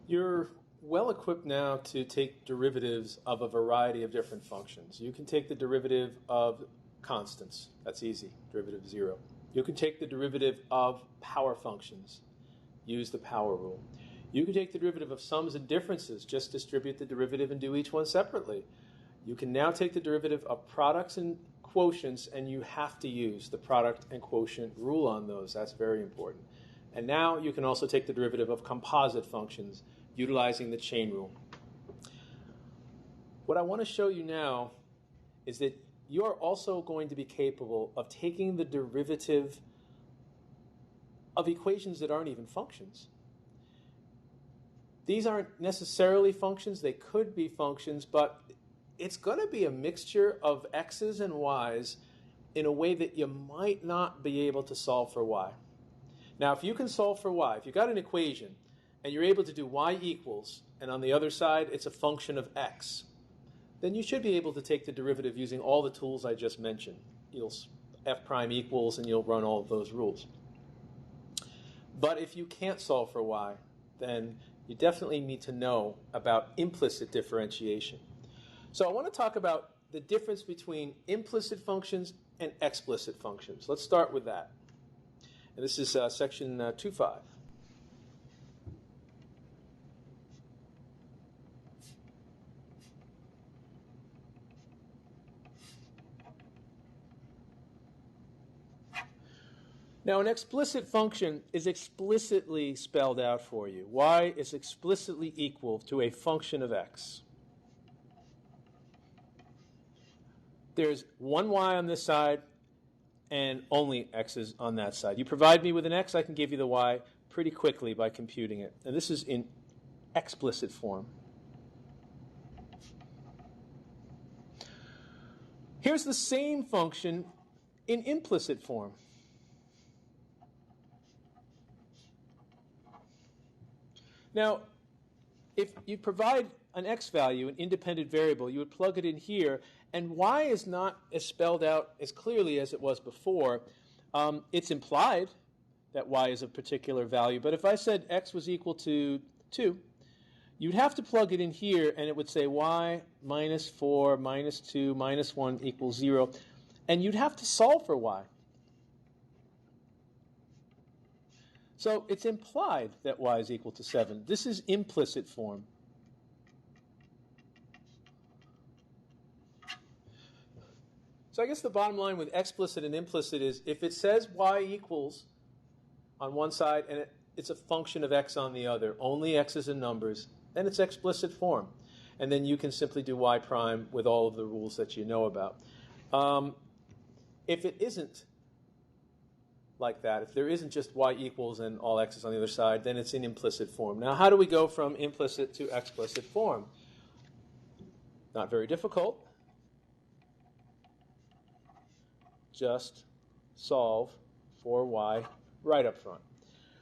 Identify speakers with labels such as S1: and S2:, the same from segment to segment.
S1: You're well equipped now to take derivatives of a variety of different functions. You can take the derivative of constants. That's easy, derivative of 0. You can take the derivative of power functions. Use the power rule. You can take the derivative of sums and differences. Just distribute the derivative and do each one separately. You can now take the derivative of products and quotients, and you have to use the product and quotient rule on those. That's very important. And now you can also take the derivative of composite functions utilizing the chain rule. What I want to show you now is that you are also going to be capable of taking the derivative of equations that aren't even functions. These aren't necessarily functions. They could be functions, but it's going to be a mixture of x's and y's in a way that you might not be able to solve for y. Now, if you can solve for y, if you've got an equation and you're able to do y equals, and on the other side it's a function of x, then you should be able to take the derivative using all the tools I just mentioned. You'll f prime equals, and you'll run all of those rules. But if you can't solve for y, then you definitely need to know about implicit differentiation. So I want to talk about the difference between implicit functions and explicit functions. Let's start with that. And this is section 2.5. Now, an explicit function is explicitly spelled out for you. Y is explicitly equal to a function of x. There's one y on this side and only x's on that side. You provide me with an x, I can give you the y pretty quickly by computing it. And this is in explicit form. Here's the same function in implicit form. Now, if you provide an x value, an independent variable, you would plug it in here, and y is not as spelled out as clearly as it was before. It's implied that y is a particular value, but if I said x was equal to 2, you'd have to plug it in here, and it would say y minus 4 minus 2 minus 1 equals 0, and you'd have to solve for y. So it's implied that y is equal to 7. This is implicit form. So I guess the bottom line with explicit and implicit is if it says y equals on one side and it's a function of x on the other, only x's and numbers, then it's explicit form. And then you can simply do y prime with all of the rules that you know about. If it isn't like that, if there isn't just y equals and all x's on the other side, then it's in implicit form. Now, how do we go from implicit to explicit form? Not very difficult. Just solve for y right up front.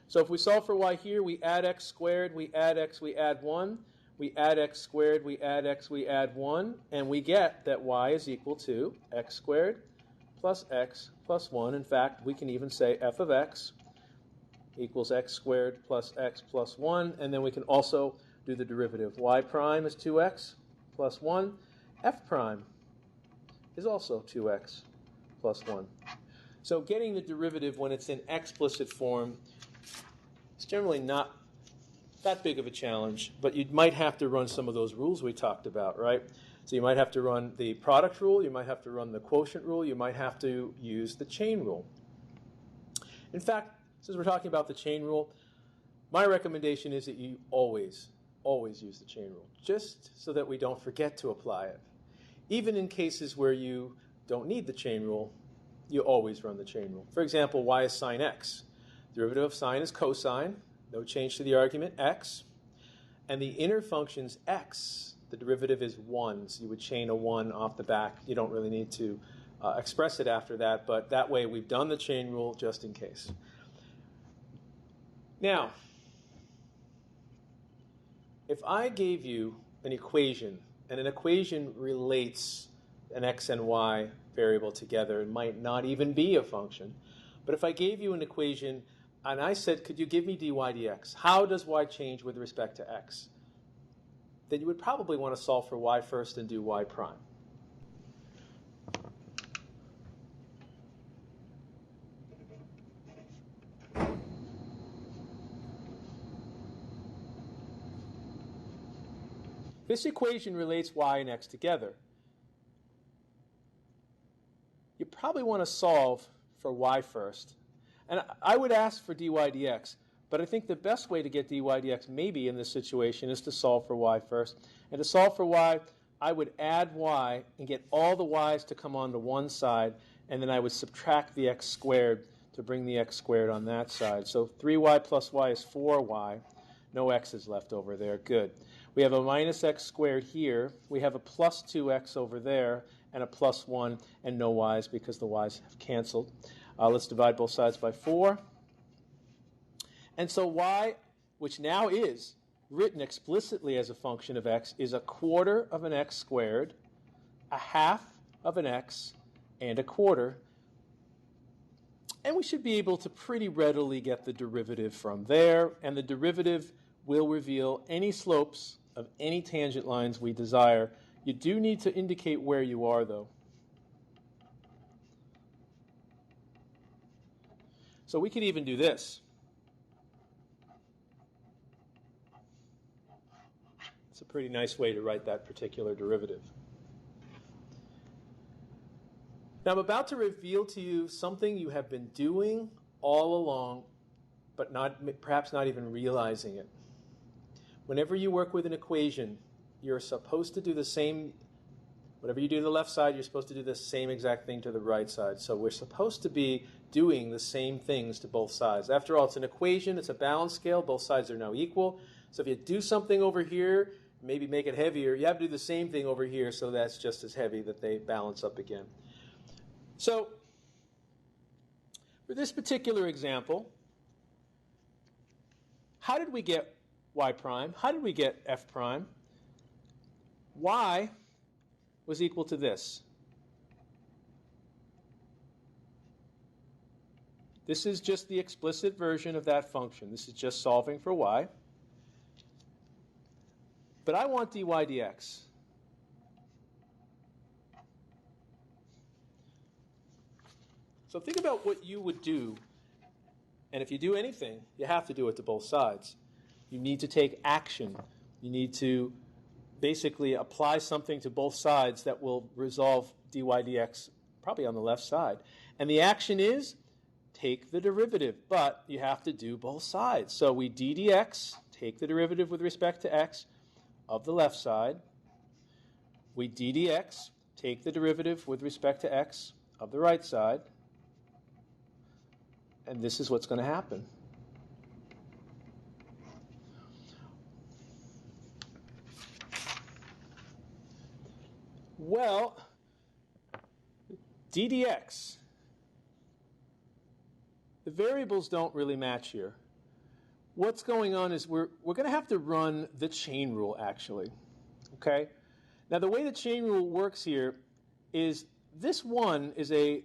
S1: So if we solve for y here, we add x squared, we add x, we add 1. We add x squared, we add x, we add 1. And we get that y is equal to x squared plus x plus 1. In fact, we can even say f of x equals x squared plus x plus 1. And then we can also do the derivative. Y prime is 2x plus 1. F prime is also 2x plus 1. So getting the derivative when it's in explicit form is generally not that big of a challenge, but you might have to run some of those rules we talked about, right? So you might have to run the product rule, you might have to run the quotient rule, you might have to use the chain rule. In fact, since we're talking about the chain rule, my recommendation is that you always use the chain rule, just so that we don't forget to apply it. Even in cases where you don't need the chain rule, you always run the chain rule. For example, y is sine x. Derivative of sine is cosine. No change to the argument, x. And the inner function's x, the derivative is 1. So you would chain a 1 off the back. You don't really need to express it after that, but that way we've done the chain rule just in case. Now, if I gave you an equation, and an equation relates an x and y variable together, it might not even be a function. But if I gave you an equation and I said, could you give me dy dx? How does y change with respect to x? Then you would probably want to solve for y first and do y prime. This equation relates y and x together. You probably want to solve for y first. And I would ask for dy dx, but I think the best way to get dy dx maybe in this situation is to solve for y first. And to solve for y, I would add y and get all the y's to come onto one side, and then I would subtract the x squared to bring the x squared on that side. So 3y plus y is 4y. No x's left over there. Good. We have a minus x squared here. We have a plus 2x over there, and a plus 1, and no y's because the y's have canceled. Let's divide both sides by 4. And so y, which now is written explicitly as a function of x, is a quarter of an x squared, a half of an x, and a quarter. And we should be able to pretty readily get the derivative from there, and the derivative will reveal any slopes of any tangent lines we desire. You do need to indicate where you are, though. So we could even do this. It's a pretty nice way to write that particular derivative. Now I'm about to reveal to you something you have been doing all along, but perhaps not even realizing it. Whenever you work with an equation, you're supposed to do the same. Whatever you do to the left side, you're supposed to do the same exact thing to the right side. So we're supposed to be doing the same things to both sides. After all, it's an equation. It's a balance scale. Both sides are now equal. So if you do something over here, maybe make it heavier, you have to do the same thing over here so that's just as heavy, that they balance up again. So for this particular example, how did we get y prime? How did we get f prime? Y was equal to this. This is just the explicit version of that function. This is just solving for y. But I want dy dx. So think about what you would do. And if you do anything, you have to do it to both sides. You need to take action. You need to basically apply something to both sides that will resolve dy dx probably on the left side. And the action is take the derivative, but you have to do both sides. So we d dx, take the derivative with respect to x of the left side. We d dx, take the derivative with respect to x of the right side. And this is what's going to happen. Well, d dx, the variables don't really match here. What's going on is we're going to have to run the chain rule, actually. Okay? Now, the way the chain rule works here is this 1 is an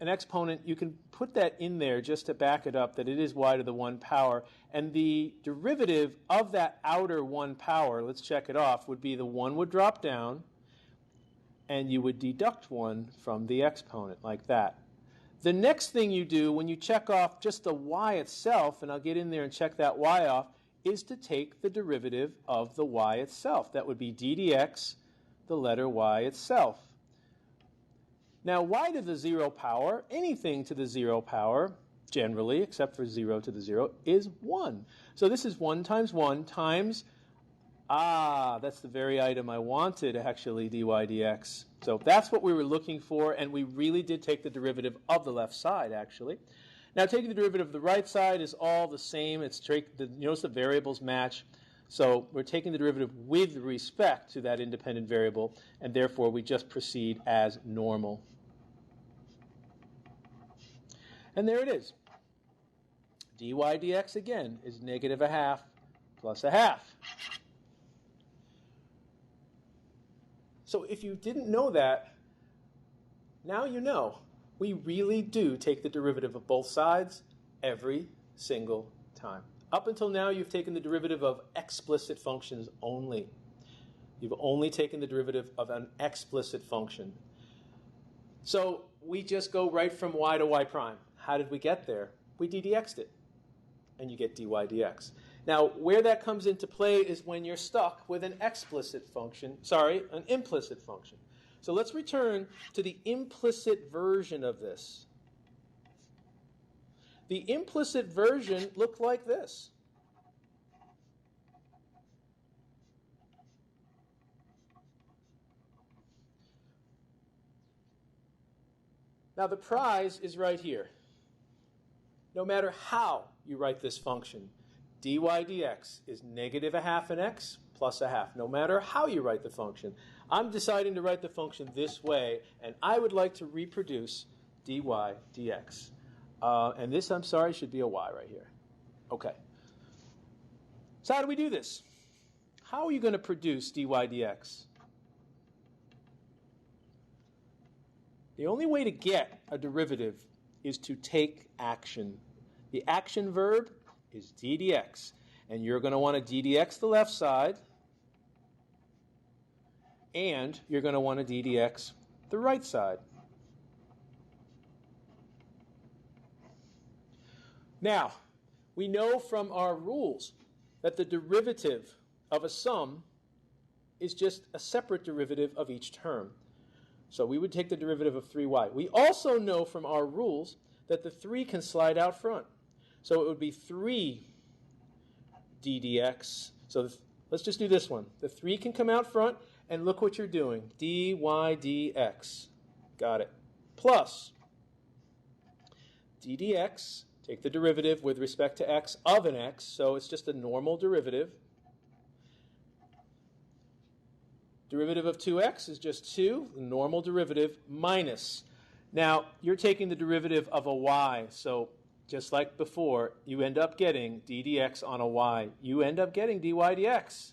S1: exponent. You can put that in there just to back it up that it is y to the 1 power. And the derivative of that outer 1 power, let's check it off, would be the 1 would drop down, and you would deduct 1 from the exponent, like that. The next thing you do when you check off just the y itself, and I'll get in there and check that y off, is to take the derivative of the y itself. That would be d dx, the letter y itself. Now, y to the 0 power, anything to the 0 power, generally, except for 0 to the 0, is 1. So this is 1 times, that's the very item I wanted, actually, dy dx. So that's what we were looking for, and we really did take the derivative of the left side, actually. Now, taking the derivative of the right side is all the same. Notice the variables match. So we're taking the derivative with respect to that independent variable, and therefore we just proceed as normal. And there it is. dy dx, again, is negative a half plus a half. So if you didn't know that, now you know. We really do take the derivative of both sides every single time. Up until now, you've taken the derivative of explicit functions only. You've only taken the derivative of an explicit function. So we just go right from y to y prime. How did we get there? We ddx'd it, and you get dy dx. Now, where that comes into play is when you're stuck with an implicit function. So let's return to the implicit version of this. The implicit version looked like this. Now, the prize is right here. No matter how you write this function, dy dx is negative a half an x plus a half, no matter how you write the function. I'm deciding to write the function this way, and I would like to reproduce dy dx. And this, I'm sorry, should be a y right here. Okay. So how do we do this? How are you going to produce dy dx? The only way to get a derivative is to take action. The action verb is ddx. And you're going to want to ddx the left side, and you're going to want to ddx the right side. Now, we know from our rules that the derivative of a sum is just a separate derivative of each term. So we would take the derivative of 3y. We also know from our rules that the 3 can slide out front. So it would be 3 ddx. So let's just do this one. The 3 can come out front, and look what you're doing. dy dx. Got it. Plus ddx, take the derivative with respect to x of an x, so it's just a normal derivative. Derivative of 2x is just 2, the normal derivative, minus. Now, you're taking the derivative of a y, so just like before, you end up getting ddx on a y. You end up getting dy dx.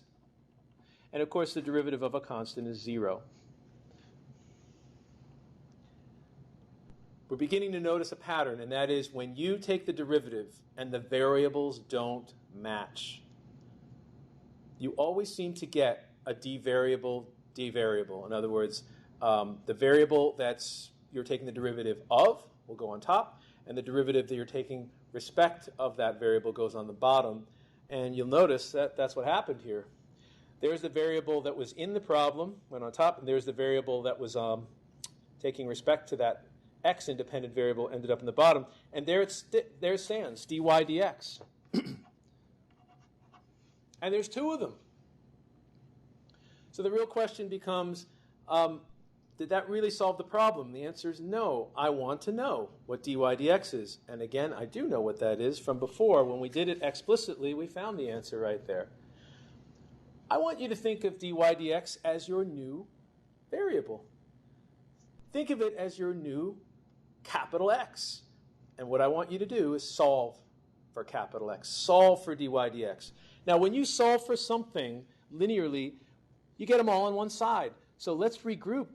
S1: And of course, the derivative of a constant is 0. We're beginning to notice a pattern, and that is when you take the derivative and the variables don't match, you always seem to get a d variable. In other words, the variable that's you're taking the derivative of will go on top, and the derivative that you're taking respect of that variable goes on the bottom. And you'll notice that that's what happened here. There's the variable that was in the problem, went on top, and there's the variable that was taking respect to that x-independent variable, ended up in the bottom. And there it stands, dy dx. And there's 2 of them. So the real question becomes, did that really solve the problem? The answer is no. I want to know what dy dx is. And again, I do know what that is from before. When we did it explicitly, we found the answer right there. I want you to think of dy dx as your new variable. Think of it as your new capital X. And what I want you to do is solve for capital X. Solve for dy dx. Now, when you solve for something linearly, you get them all on one side. So let's regroup.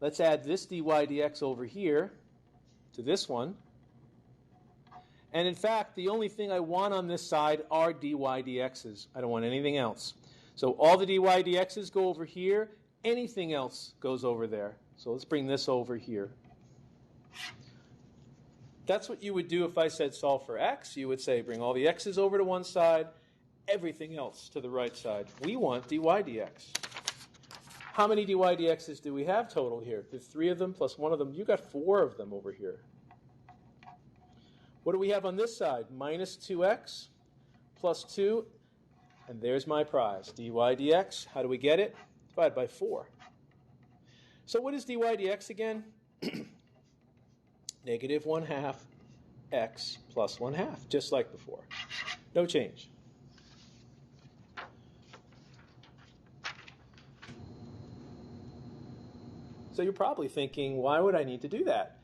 S1: Let's add this dy dx over here to this one. And in fact, the only thing I want on this side are dy dx's. I don't want anything else. So all the dy dx's go over here. Anything else goes over there. So let's bring this over here. That's what you would do if I said solve for x. You would say bring all the x's over to one side, everything else to the right side. We want dy dx. How many dy dx's do we have total here? There's 3 of them plus 1 of them. You got 4 of them over here. What do we have on this side? Minus 2x plus 2. And there's my prize. Dy dx. How do we get it? Divide by 4. So what is dy dx again? Negative 1/2 x plus 1/2, just like before. No change. So you're probably thinking, why would I need to do that?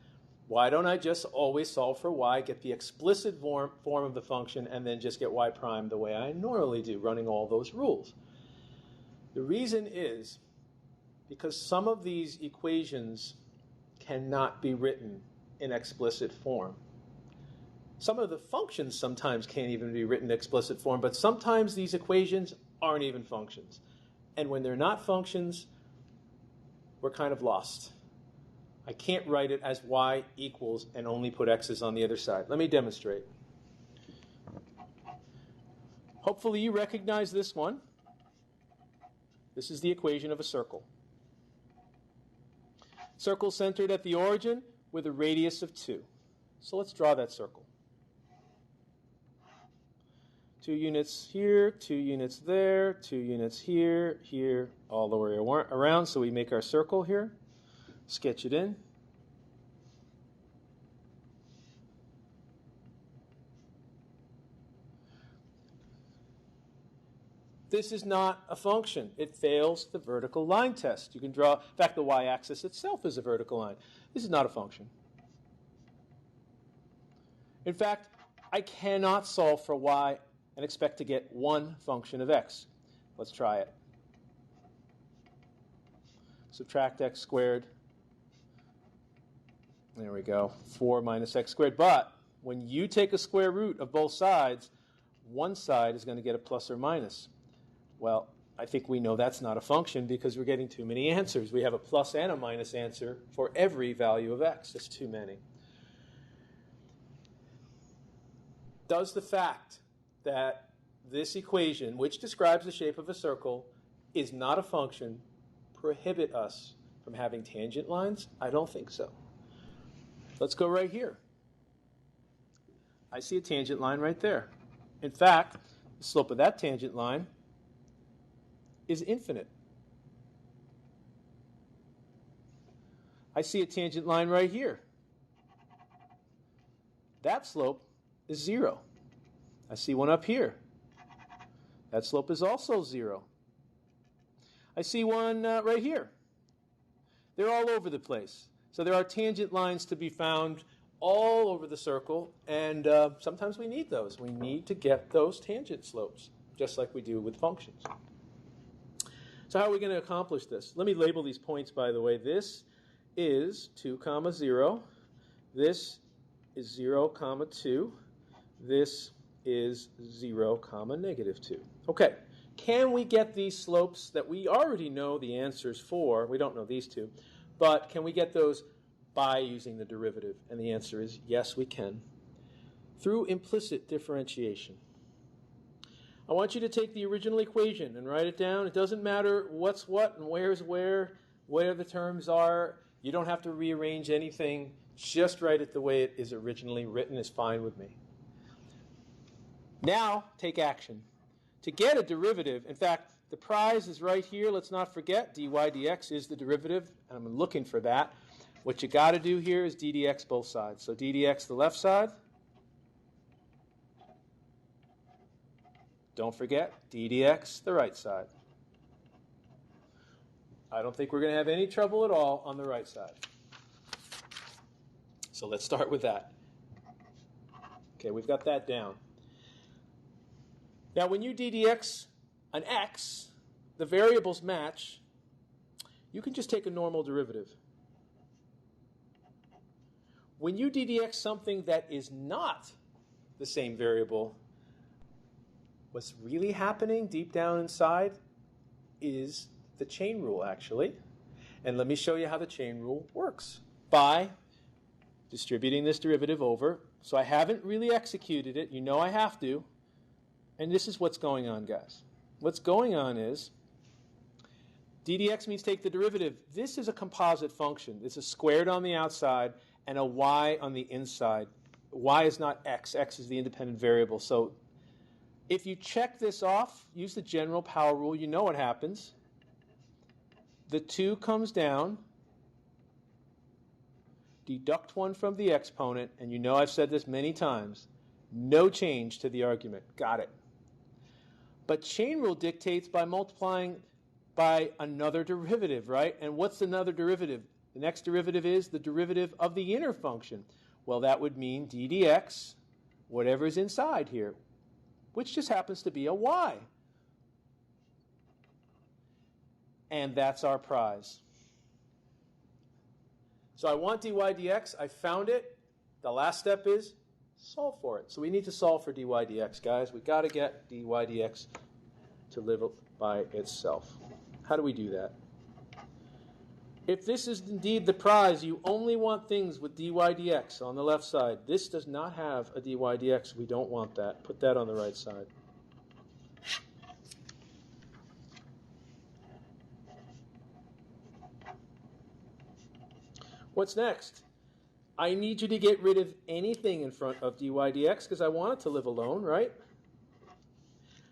S1: Why don't I just always solve for y, get the explicit form of the function, and then just get y prime the way I normally do, running all those rules? The reason is because some of these equations cannot be written in explicit form. Some of the functions sometimes can't even be written in explicit form, but sometimes these equations aren't even functions. And when they're not functions, we're kind of lost. I can't write it as y equals and only put x's on the other side. Let me demonstrate. Hopefully you recognize this one. This is the equation of a circle. Circle centered at the origin with a radius of 2. So let's draw that circle. 2 units here, 2 units there, 2 units here, here, all the way around. So we make our circle here. Sketch it in. This is not a function. It fails the vertical line test. You can draw, in fact, the y-axis itself is a vertical line. This is not a function. In fact, I cannot solve for y and expect to get one function of x. Let's try it. Subtract x squared. There we go. 4 minus x squared. But when you take a square root of both sides, one side is going to get a plus or minus. Well, I think we know that's not a function because we're getting too many answers. We have a plus and a minus answer for every value of x. That's too many. Does the fact that this equation, which describes the shape of a circle, is not a function, prohibit us from having tangent lines? I don't think so. Let's go right here. I see a tangent line right there. In fact, the slope of that tangent line is infinite. I see a tangent line right here. That slope is 0. I see one up here. That slope is also 0. I see one right here. They're all over the place. So there are tangent lines to be found all over the circle, and sometimes we need those. We need to get those tangent slopes, just like we do with functions. So how are we going to accomplish this? Let me label these points, by the way. This is 2, 0. This is 0, 2. This is 0, negative 2. Okay, can we get these slopes that we already know the answers for? We don't know these two, but can we get those by using the derivative? And the answer is yes, we can. Through implicit differentiation. I want you to take the original equation and write it down. It doesn't matter what's what and where's where the terms are. You don't have to rearrange anything. Just write it the way it is originally written is fine with me. Now, take action. To get a derivative, in fact, the prize is right here. Let's not forget, dy dx is the derivative, and I'm looking for that. What you got to do here is d dx both sides. So d dx the left side. Don't forget, d dx the right side. I don't think we're going to have any trouble at all on the right side. So let's start with that. Okay, we've got that down. Now, when you d dx an x, the variables match, you can just take a normal derivative. When you d dx something that is not the same variable, what's really happening deep down inside is the chain rule, actually. And let me show you how the chain rule works. By distributing this derivative over. So I haven't really executed it. You know I have to. And this is what's going on, guys. What's going on is d dx means take the derivative. This is a composite function. It's a squared on the outside and a y on the inside. Y is not x. X is the independent variable. So if you check this off, use the general power rule, you know what happens. The 2 comes down. Deduct 1 from the exponent, and you know I've said this many times. No change to the argument. Got it. But chain rule dictates by multiplying by another derivative, right? And what's another derivative? The next derivative is the derivative of the inner function. Well, that would mean d dx, whatever's inside here, which just happens to be a y. And that's our prize. So I want dy dx. I found it. The last step is solve for it. So we need to solve for dy dx, guys. We got to get dy dx to live by itself. How do we do that? If this is indeed the prize, you only want things with dy dx on the left side. This does not have a dy dx. We don't want that. Put that on the right side. What's next? I need you to get rid of anything in front of dy dx because I want it to live alone, right?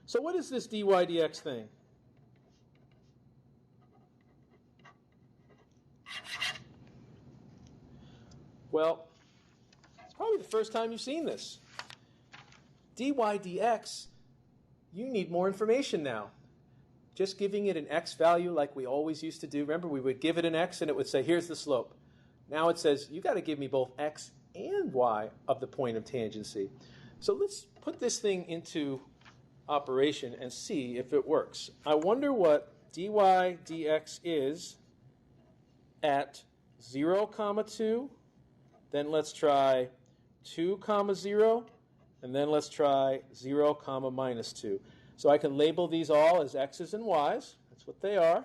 S1: So what is this dy dx thing? Well, it's probably the first time you've seen this. Dy dx, you need more information now. Just giving it an x value like we always used to do. Remember, we would give it an x and it would say, here's the slope. Now it says, you got to give me both x and y of the point of tangency. So let's put this thing into operation and see if it works. I wonder what dy dx is at 0, 2. Then let's try 2, 0. And then let's try 0, minus 2. So I can label these all as x's and y's. That's what they are.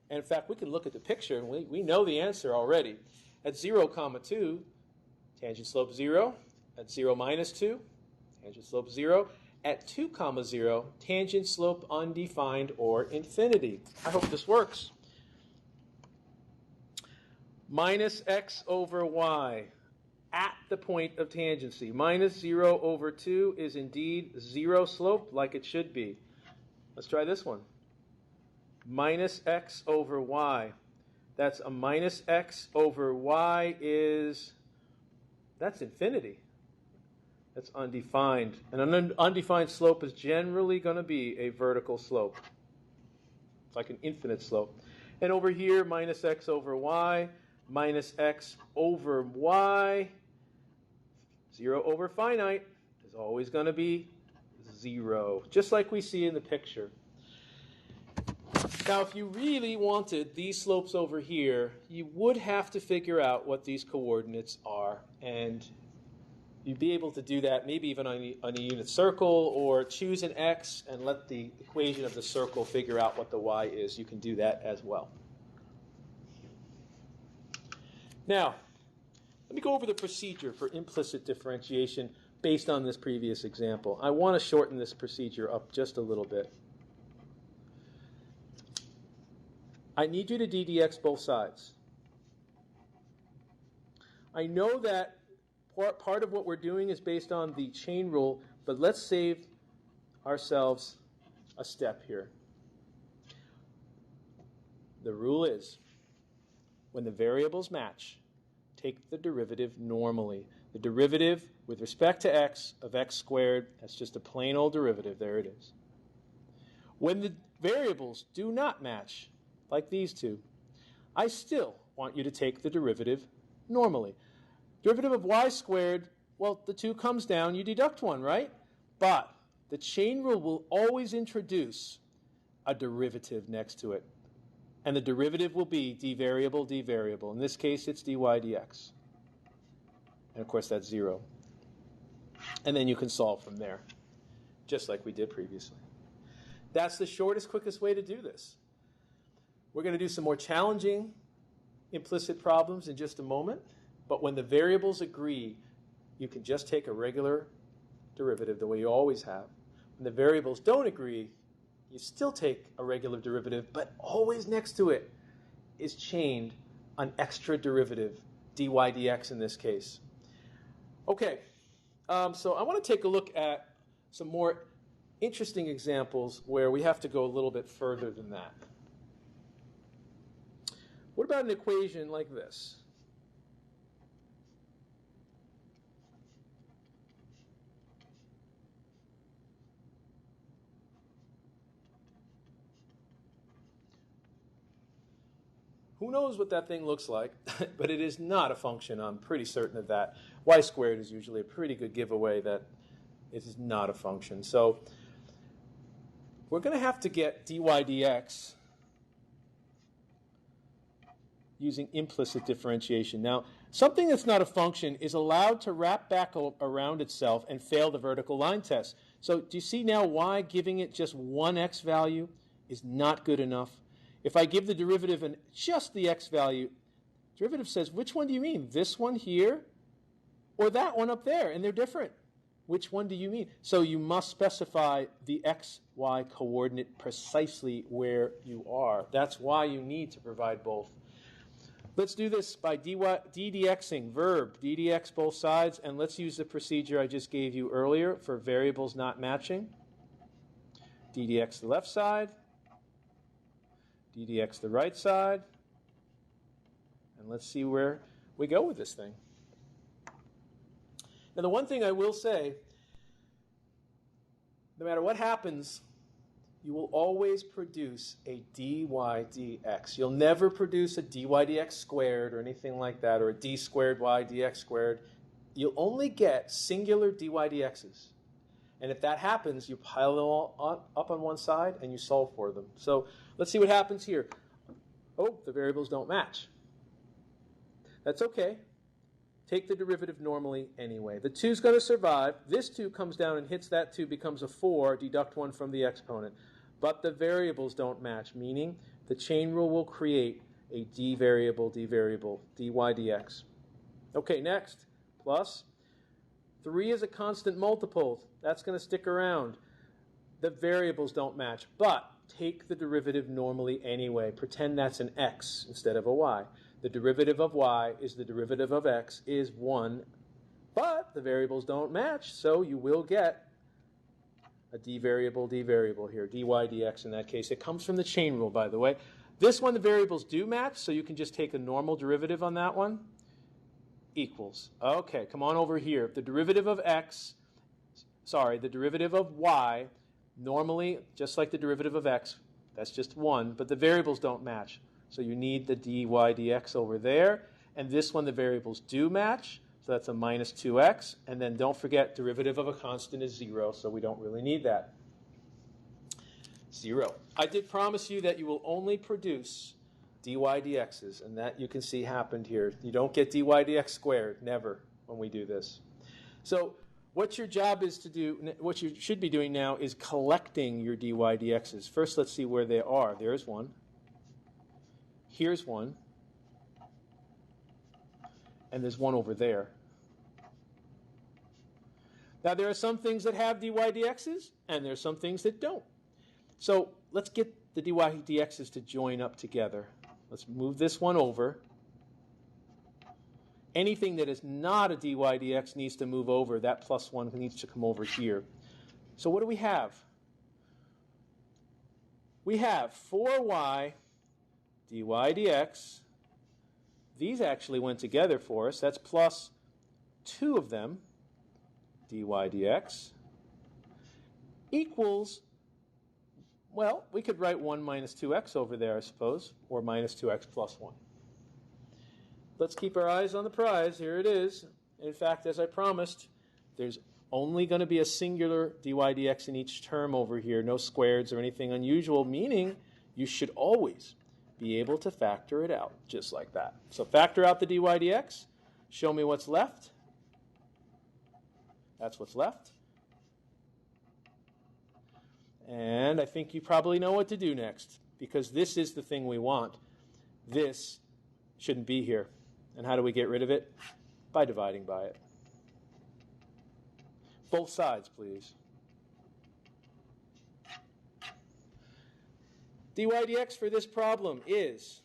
S1: And in fact, we can look at the picture, and we know the answer already. At 0, 2, tangent slope 0. At 0, minus 2, tangent slope 0. At 2, 0, tangent slope undefined or infinity. I hope this works. Minus x over y at the point of tangency. Minus 0 over 2 is indeed 0 slope like it should be. Let's try this one. Minus x over y. That's a minus x over y that's infinity. That's undefined. And an undefined slope is generally going to be a vertical slope. It's like an infinite slope. And over here, minus x over y, minus x over y, 0 over finite is always going to be 0, just like we see in the picture. Now, if you really wanted these slopes over here, you would have to figure out what these coordinates are, and you'd be able to do that maybe even on a unit circle, or choose an x and let the equation of the circle figure out what the y is. You can do that as well. Now, let me go over the procedure for implicit differentiation based on this previous example. I want to shorten this procedure up just a little bit. I need you to ddx both sides. I know that part of what we're doing is based on the chain rule, but let's save ourselves a step here. The rule is, when the variables match, take the derivative normally. The derivative with respect to x of x squared, that's just a plain old derivative. There it is. When the variables do not match, like these two, I still want you to take the derivative normally. Derivative of y squared, well, the 2 comes down, you deduct 1, right? But the chain rule will always introduce a derivative next to it. And the derivative will be d variable, d variable. In this case, it's dy dx. And of course, that's 0. And then you can solve from there, just like we did previously. That's the shortest, quickest way to do this. We're going to do some more challenging implicit problems in just a moment. But when the variables agree, you can just take a regular derivative the way you always have. When the variables don't agree, you still take a regular derivative, but always next to it is chained an extra derivative, dy dx in this case. Okay, so I want to take a look at some more interesting examples where we have to go a little bit further than that. What about an equation like this? Who knows what that thing looks like, but it is not a function. I'm pretty certain of that. Y squared is usually a pretty good giveaway that it is not a function. So we're going to have to get dy dx using implicit differentiation. Now, Something that's not a function is allowed to wrap back around itself and fail the vertical line test. So do you see now why giving it just one x value is not good enough? If I give the derivative just the x value, derivative says, which one do you mean? This one here or that one up there? And they're different. Which one do you mean? So you must specify the x, y coordinate precisely where you are. That's why you need to provide both. Let's do this by ddxing, verb, ddx both sides, and let's use the procedure I just gave you earlier for variables not matching. ddx the left side, ddx the right side, and let's see where we go with this thing. Now, the one thing I will say, no matter what happens, you will always produce a dy dx. You'll never produce a dy dx squared or anything like that, or a d squared y dx squared. You'll only get singular dy dx's. And if that happens, you pile them all up on one side and you solve for them. So let's see what happens here. Oh, the variables don't match. That's okay. Take the derivative normally anyway. The 2 is going to survive. This 2 comes down and hits that 2, becomes a 4. Deduct 1 from the exponent. But the variables don't match, meaning the chain rule will create a d variable, dy dx. Okay, next. Plus 3 is a constant multiple. That's going to stick around. The variables don't match, but take the derivative normally anyway. Pretend that's an x instead of a y. The derivative of y is the derivative of x is 1, but the variables don't match, so you will get a d variable here, dy dx in that case. It comes from the chain rule, by the way. This one, the variables do match, so you can just take a normal derivative on that one. Equals. Okay, come on over here. The derivative of the derivative of y, normally, just like the derivative of x, that's just 1, but the variables don't match. So you need the dy dx over there. And this one, the variables do match. So that's a minus 2x. And then don't forget, derivative of a constant is 0, so we don't really need that. 0. I did promise you that you will only produce dy dx's, and that you can see happened here. You don't get dy dx squared, never, when we do this. So what your job is to do, what you should be doing now is collecting your dy dx's. First, let's see where they are. There's one. Here's one, and there's one over there. Now, there are some things that have dy dx's, and there are some things that don't. So let's get the dy dx's to join up together. Let's move this one over. Anything that is not a dy dx needs to move over. That plus 1 needs to come over here. So what do we have? We have 4y dy dx. These actually went together for us. That's plus 2 of them, dy dx, equals, well, we could write 1 minus 2x over there, I suppose, or minus 2x plus 1. Let's keep our eyes on the prize. Here it is. In fact, as I promised, there's only going to be a singular dy dx in each term over here, no squareds or anything unusual, meaning you should always be able to factor it out, just like that. So factor out the dy dx. Show me what's left. That's what's left. And I think you probably know what to do next, because this is the thing we want. This shouldn't be here. And how do we get rid of it? By dividing by it. Both sides, please. dy dx for this problem is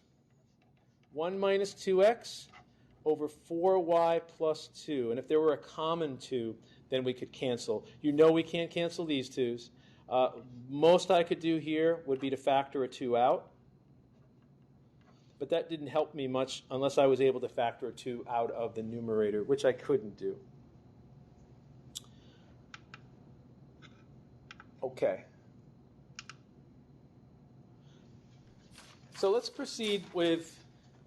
S1: 1 minus 2x over 4y plus 2. And if there were a common 2, then we could cancel. You know we can't cancel these 2's. Most I could do here would be to factor a 2 out. But that didn't help me much unless I was able to factor a 2 out of the numerator, which I couldn't do. Okay. So let's proceed with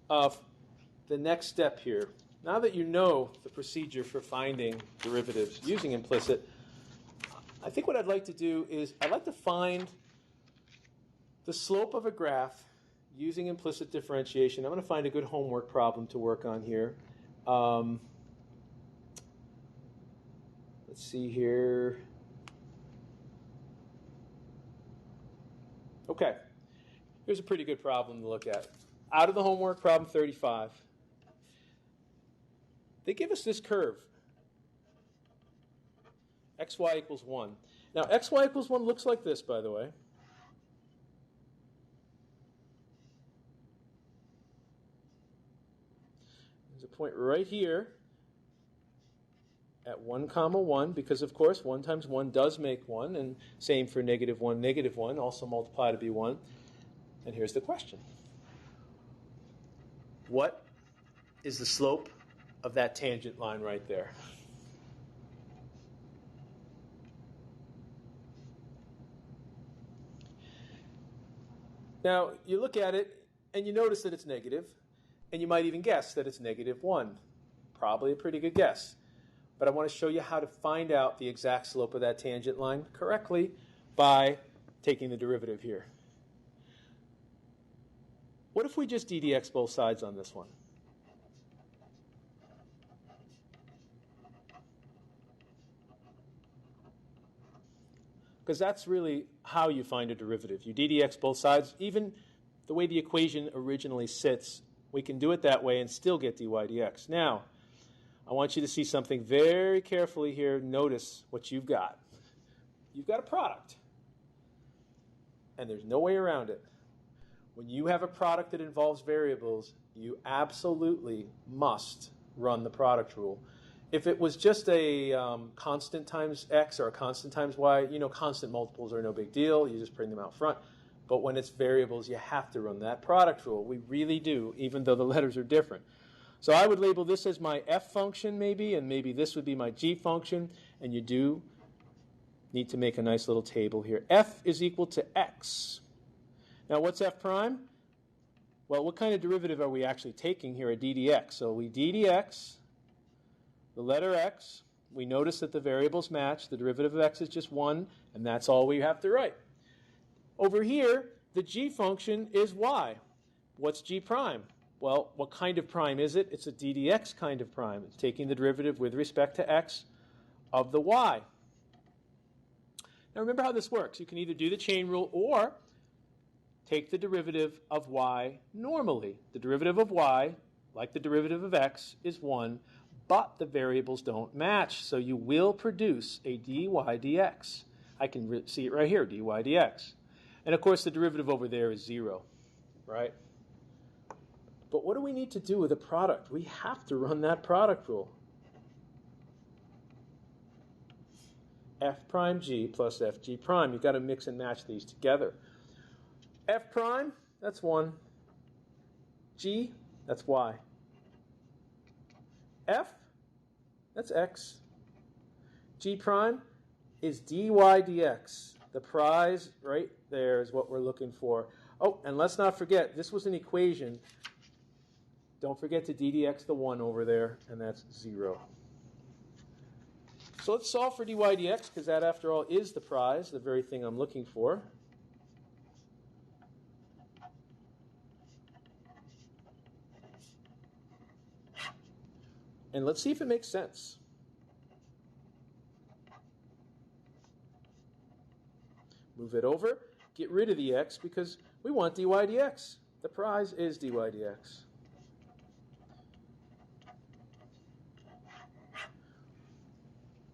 S1: the next step here. Now that you know the procedure for finding derivatives using implicit, I think what I'd like to do is I'd like to find the slope of a graph using implicit differentiation. I'm going to find a good homework problem to work on here. let's see here. Okay, here's a pretty good problem to look at. Out of the homework, problem 35. They give us this curve. xy equals 1. Now, xy equals 1 looks like this, by the way. There's a point right here at 1, 1, because, of course, 1 times 1 does make 1, and same for -1, -1, also multiply to be 1. And here's the question. What is the slope of that tangent line right there? Now, you look at it, and you notice that it's negative, and you might even guess that it's -1. Probably a pretty good guess. But I want to show you how to find out the exact slope of that tangent line correctly by taking the derivative here. What if we just ddx both sides on this one? Because that's really how you find a derivative. You ddx both sides. Even the way the equation originally sits, we can do it that way and still get dy dx. Now, I want you to see something very carefully here. Notice what you've got. You've got a product, and there's no way around it. When you have a product that involves variables, you absolutely must run the product rule. If it was just a constant times x or a constant times y, you know, constant multiples are no big deal. You just bring them out front. But when it's variables, you have to run that product rule. We really do, even though the letters are different. So I would label this as my f function maybe, and maybe this would be my g function. And you do need to make a nice little table here. F is equal to x. Now what's f prime? Well, what kind of derivative are we actually taking here at ddx? So we ddx the letter x. We notice that the variables match. The derivative of x is just 1, and that's all we have to write. Over here, the g function is y. What's g prime? Well, what kind of prime is it? It's a ddx kind of prime. It's taking the derivative with respect to x of the y. Now remember how this works. You can either do the chain rule or take the derivative of y normally. The derivative of y, like the derivative of x, is 1, but the variables don't match, so you will produce a dy dx. I can see it right here, dy dx. And of course, the derivative over there is 0, right? But what do we need to do with a product? We have to run that product rule. F prime g plus fg prime. You've got to mix and match these together. F prime, that's 1. G, that's y. F, that's x. G prime is dy dx. The prize right there is what we're looking for. Oh, and let's not forget, this was an equation. Don't forget to ddx the 1 over there, and that's 0. So let's solve for dy dx, because that, after all, is the prize, the very thing I'm looking for. And let's see if it makes sense. Move it over, get rid of the x, because we want dy dx. The prize is dy dx.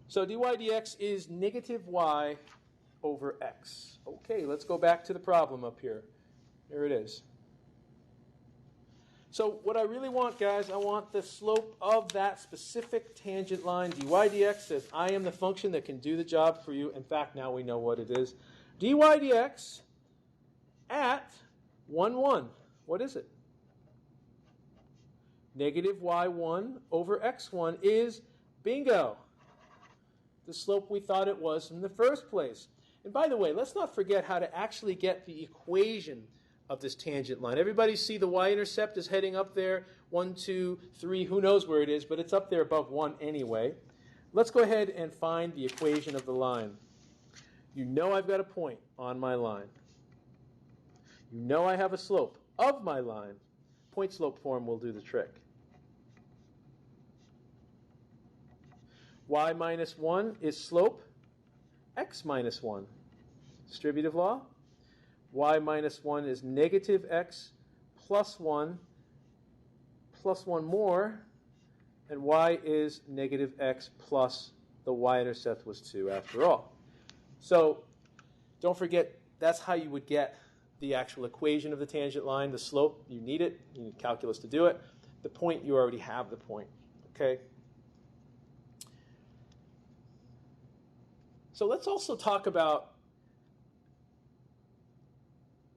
S1: So dy dx is negative y over x. Okay, let's go back to the problem up here. There it is. So what I really want, guys, I want the slope of that specific tangent line. Dy dx says I am the function that can do the job for you. In fact, now we know what it is. Dy dx at 1, 1. What is it? Negative y1 over x1 is, bingo, the slope we thought it was in the first place. And by the way, let's not forget how to actually get the equation of this tangent line. Everybody see the y-intercept is heading up there, 1, 2, 3, who knows where it is, but it's up there above 1 anyway. Let's go ahead and find the equation of the line. You know I've got a point on my line. You know I have a slope of my line. Point-slope form will do the trick. y minus 1 is slope, x minus 1. Distributive law. Y minus 1 is negative x plus 1 more, and y is negative x plus the y-intercept was 2 after all. So don't forget, that's how you would get the actual equation of the tangent line. The slope, you need it. You need calculus to do it. The point, you already have the point. Okay? So let's also talk about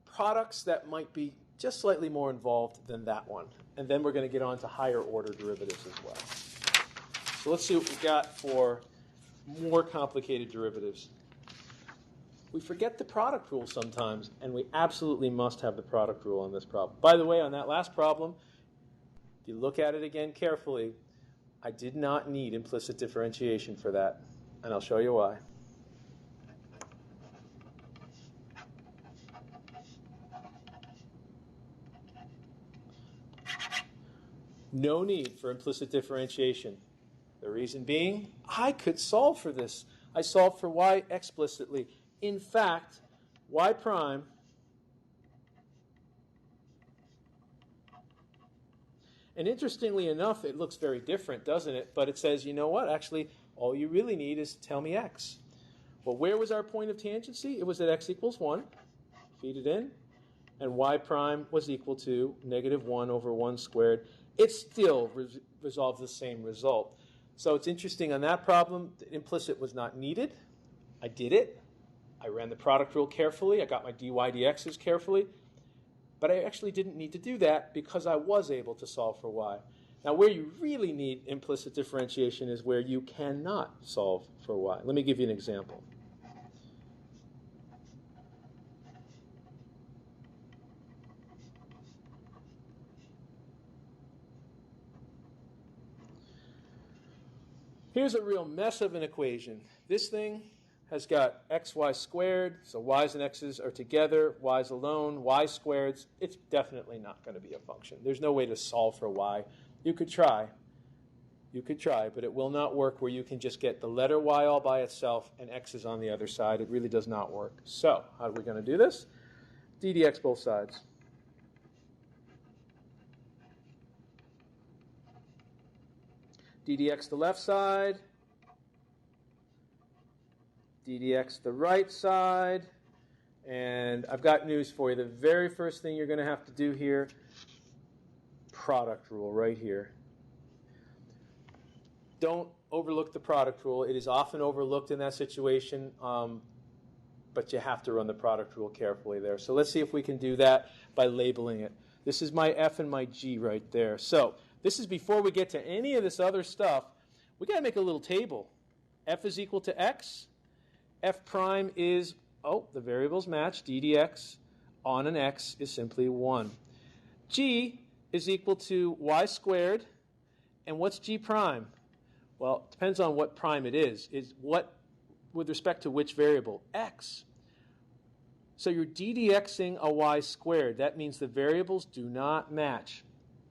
S1: products that might be just slightly more involved than that one. And then we're going to get on to higher order derivatives as well. So let's see what we've got for more complicated derivatives. We forget the product rule sometimes, and we absolutely must have the product rule on this problem. By the way, on that last problem, if you look at it again carefully, I did not need implicit differentiation for that, and I'll show you why. No need for implicit differentiation. The reason being, I could solve for this. I solved for y explicitly. In fact, y prime and interestingly enough, it looks very different, doesn't it? But it says, you know what? Actually, all you really need is tell me x. Well, where was our point of tangency? It was at x equals 1. Feed it in. And y prime was equal to negative 1 over 1 squared. It still resolves the same result. So it's interesting on that problem, the implicit was not needed. I did it. I ran the product rule carefully. I got my dy dx's carefully. But I actually didn't need to do that because I was able to solve for y. Now, where you really need implicit differentiation is where you cannot solve for y. Let me give you an example. Here's a real mess of an equation. This thing has got xy squared, so y's and x's are together, y's alone, y squareds. It's definitely not going to be a function. There's no way to solve for y. You could try, but it will not work where you can just get the letter y all by itself and x is on the other side. It really does not work. So how are we going to do this? d dx both sides. d dx the left side, d dx the right side, and I've got news for you. The very first thing you're going to have to do here, product rule right here. Don't overlook the product rule. It is often overlooked in that situation, but you have to run the product rule carefully there. So let's see if we can do that by labeling it. This is my f and my g right there. So this is before we get to any of this other stuff. We've got to make a little table. F is equal to x. F prime is, the variables match. d dx on an x is simply 1. G is equal to y squared. And what's g prime? Well, it depends on what prime it is. Is what with respect to which variable? X. So you're d dxing a y squared. That means the variables do not match.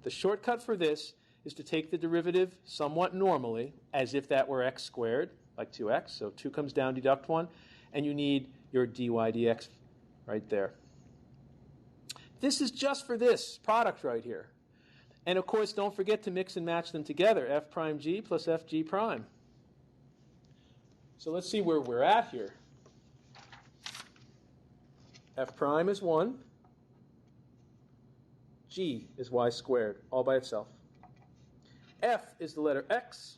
S1: The shortcut for this is to take the derivative somewhat normally, as if that were x squared, like 2x. So 2 comes down, deduct 1, and you need your dy dx right there. This is just for this product right here. And of course, don't forget to mix and match them together, f prime g plus f g prime. So let's see where we're at here. F prime is 1. G is y squared, all by itself. F is the letter x.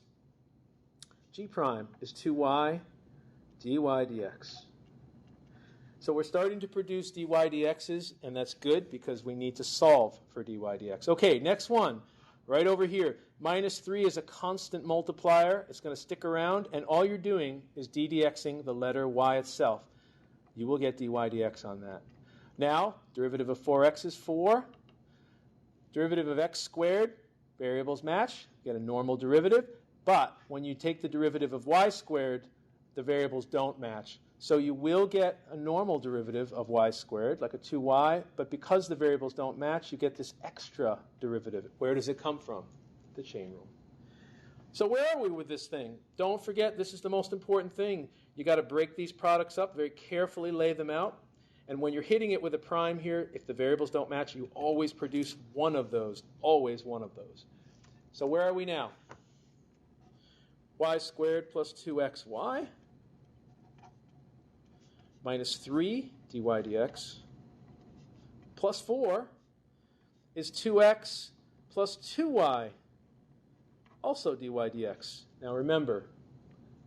S1: G prime is 2y dy dx. So we're starting to produce dy dx's, and that's good because we need to solve for dy dx. Okay, next one, right over here. Minus 3 is a constant multiplier. It's going to stick around, and all you're doing is d dxing the letter y itself. You will get dy dx on that. Now, derivative of 4x is 4. Derivative of x squared, variables match, you get a normal derivative. But when you take the derivative of y squared, the variables don't match. So you will get a normal derivative of y squared, like a 2y, but because the variables don't match, you get this extra derivative. Where does it come from? The chain rule. So where are we with this thing? Don't forget, this is the most important thing. You got to break these products up, very carefully lay them out. And when you're hitting it with a prime here, if the variables don't match, you always produce one of those, always one of those. So where are we now? Y squared plus 2xy minus 3 dy dx plus 4 is 2x plus 2y, also dy dx. Now remember,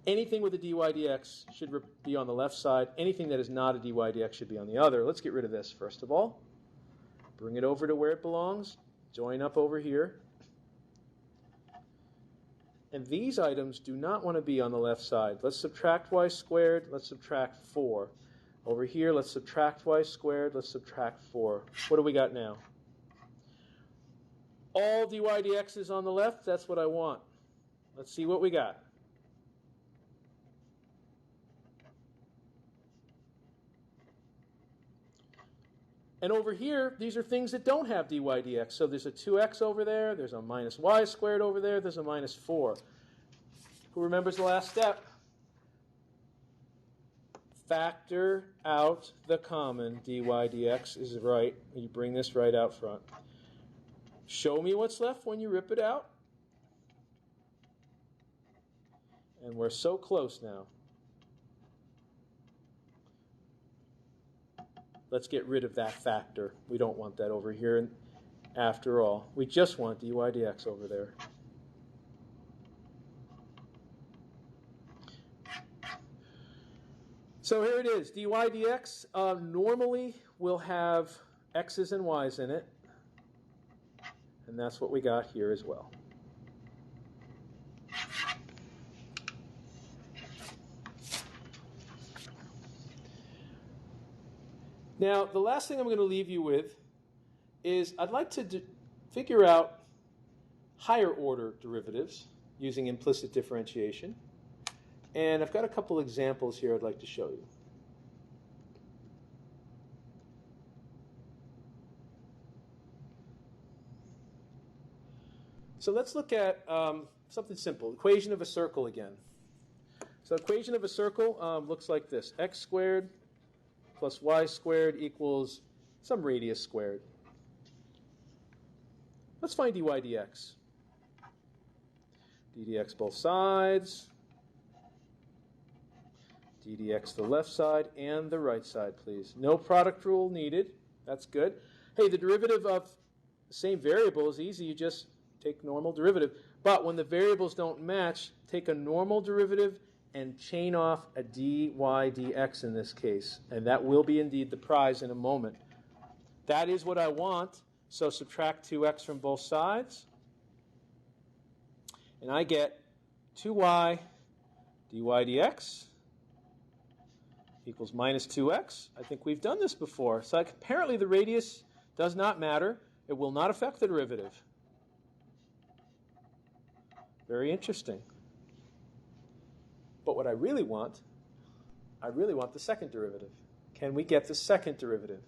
S1: anything with a dy dx should be on the left side. Anything that is not a dy dx should be on the other. Let's get rid of this first of all. Bring it over to where it belongs. Join up over here. And these items do not want to be on the left side. Let's subtract y squared. Let's subtract 4. Over here, let's subtract y squared. Let's subtract 4. What do we got now? All dy dx is on the left. That's what I want. Let's see what we got. And over here, these are things that don't have dy dx. So there's a 2x over there, there's a minus y squared over there, there's a minus 4. Who remembers the last step? Factor out the common. Dy dx is right. You bring this right out front. Show me what's left when you rip it out. And we're so close now. Let's get rid of that factor. We don't want that over here. And after all, we just want dy dx over there. So here it is. Dy dx normally will have x's and y's in it. And that's what we got here as well. Now, the last thing I'm going to leave you with is I'd like to figure out higher order derivatives using implicit differentiation. And I've got a couple examples here I'd like to show you. So let's look at something simple, equation of a circle again. So equation of a circle looks like this. X squared plus y squared equals some radius squared. Let's find dy dx. ddx both sides. ddx the left side and the right side, please. No product rule needed. That's good. Hey, the derivative of the same variable is easy. You just take normal derivative. But when the variables don't match, take a normal derivative and chain off a dy dx in this case. And that will be indeed the prize in a moment. That is what I want. So subtract 2x from both sides. And I get 2y dy dx equals minus 2x. I think we've done this before. So apparently the radius does not matter. It will not affect the derivative. Very interesting. But what I really want the second derivative. Can we get the second derivative?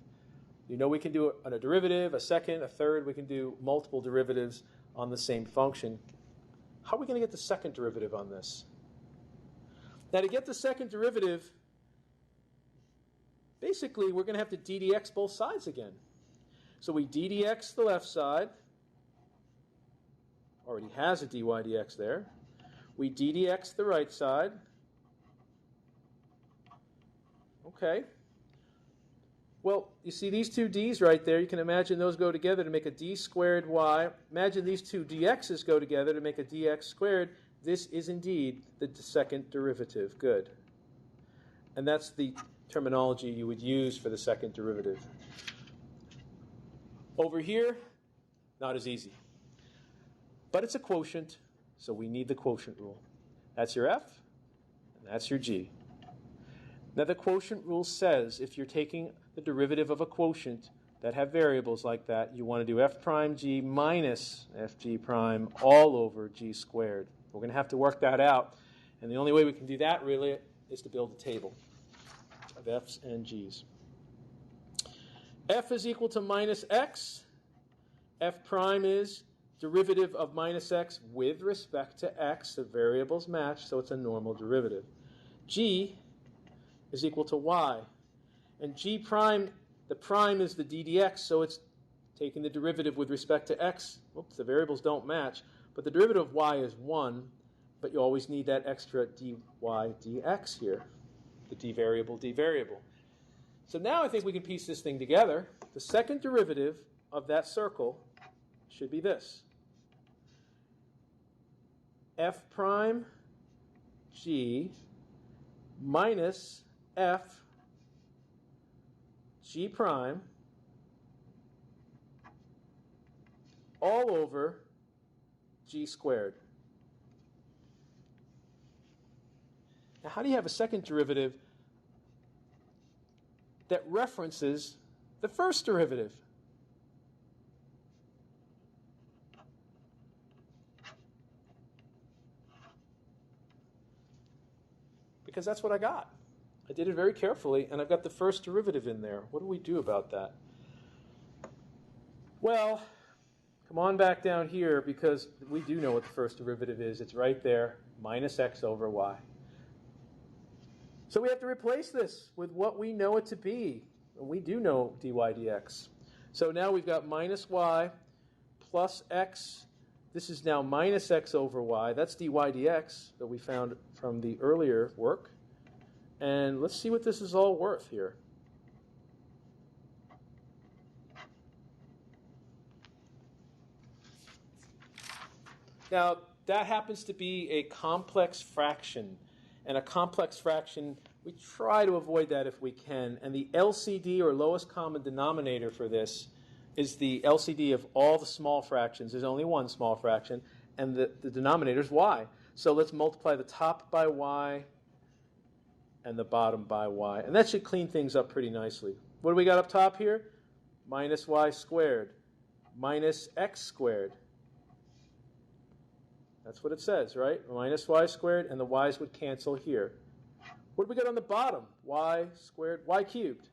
S1: You know we can do a derivative, a second, a third. We can do multiple derivatives on the same function. How are we going to get the second derivative on this? Now to get the second derivative, basically we're going to have to ddx both sides again. So we ddx the left side. Already has a dy dx there. We ddx the right side. Okay. Well, you see these two d's right there. You can imagine those go together to make a d squared y. Imagine these two dx's go together to make a dx squared. This is indeed the second derivative. Good. And that's the terminology you would use for the second derivative. Over here, not as easy. But it's a quotient, so we need the quotient rule. That's your f, and that's your g. Now the quotient rule says if you're taking the derivative of a quotient that have variables like that, you want to do f prime g minus fg prime all over g squared. We're going to have to work that out, and the only way we can do that really is to build a table of f's and g's. F is equal to minus x. F prime is derivative of minus x with respect to x. The variables match, so it's a normal derivative. G is equal to y. And g prime, the prime is the d dx, so it's taking the derivative with respect to x. Oops, the variables don't match. But the derivative of y is 1, but you always need that extra dy dx here, the d variable. So now I think we can piece this thing together. The second derivative of that circle should be this. F prime g minus f g prime all over g squared. Now, how do you have a second derivative that references the first derivative? Because that's what I got. I did it very carefully, and I've got the first derivative in there. What do we do about that? Well, come on back down here, because we do know what the first derivative is. It's right there, minus x over y. So we have to replace this with what we know it to be. We do know dy dx. So now we've got minus y plus x. This is now minus x over y. That's dy dx that we found from the earlier work. And let's see what this is all worth here. Now, that happens to be a complex fraction. And a complex fraction, we try to avoid that if we can. And the LCD, or lowest common denominator for this, is the LCD of all the small fractions. There's only one small fraction, and the denominator is y. So let's multiply the top by y and the bottom by y. And that should clean things up pretty nicely. What do we got up top here? Minus y squared minus x squared. That's what it says, right? Minus y squared, and the y's would cancel here. What do we got on the bottom? Y squared, y cubed.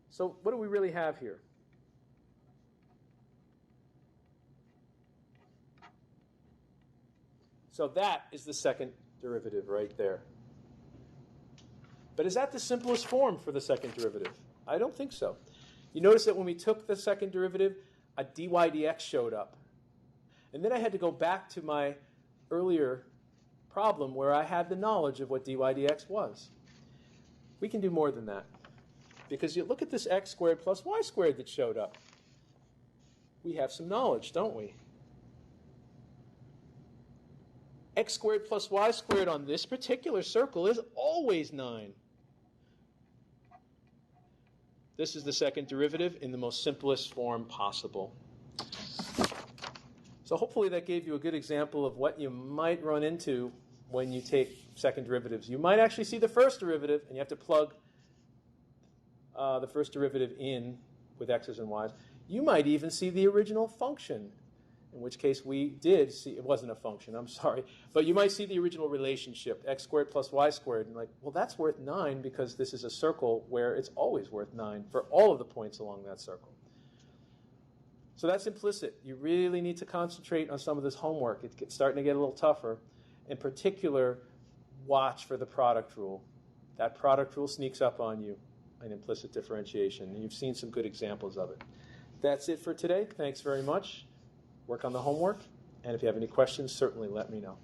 S1: So what do we really have here? So that is the second derivative right there. But is that the simplest form for the second derivative? I don't think so. You notice that when we took the second derivative, a dy dx showed up. And then I had to go back to my earlier problem where I had the knowledge of what dy dx was. We can do more than that. Because you look at this x squared plus y squared that showed up. We have some knowledge, don't we? X squared plus y squared on this particular circle is always 9. This is the second derivative in the most simplest form possible. So hopefully that gave you a good example of what you might run into when you take second derivatives. You might actually see the first derivative, and you have to plug the first derivative in with x's and y's. You might even see the original function, in which case we did see, it wasn't a function, I'm sorry, but you might see the original relationship, x squared plus y squared, and like, well, that's worth 9 because this is a circle where it's always worth 9 for all of the points along that circle. So that's implicit. You really need to concentrate on some of this homework. It's starting to get a little tougher. In particular, watch for the product rule. That product rule sneaks up on you in implicit differentiation, and you've seen some good examples of it. That's it for today. Thanks very much. Work on the homework, and if you have any questions, certainly let me know.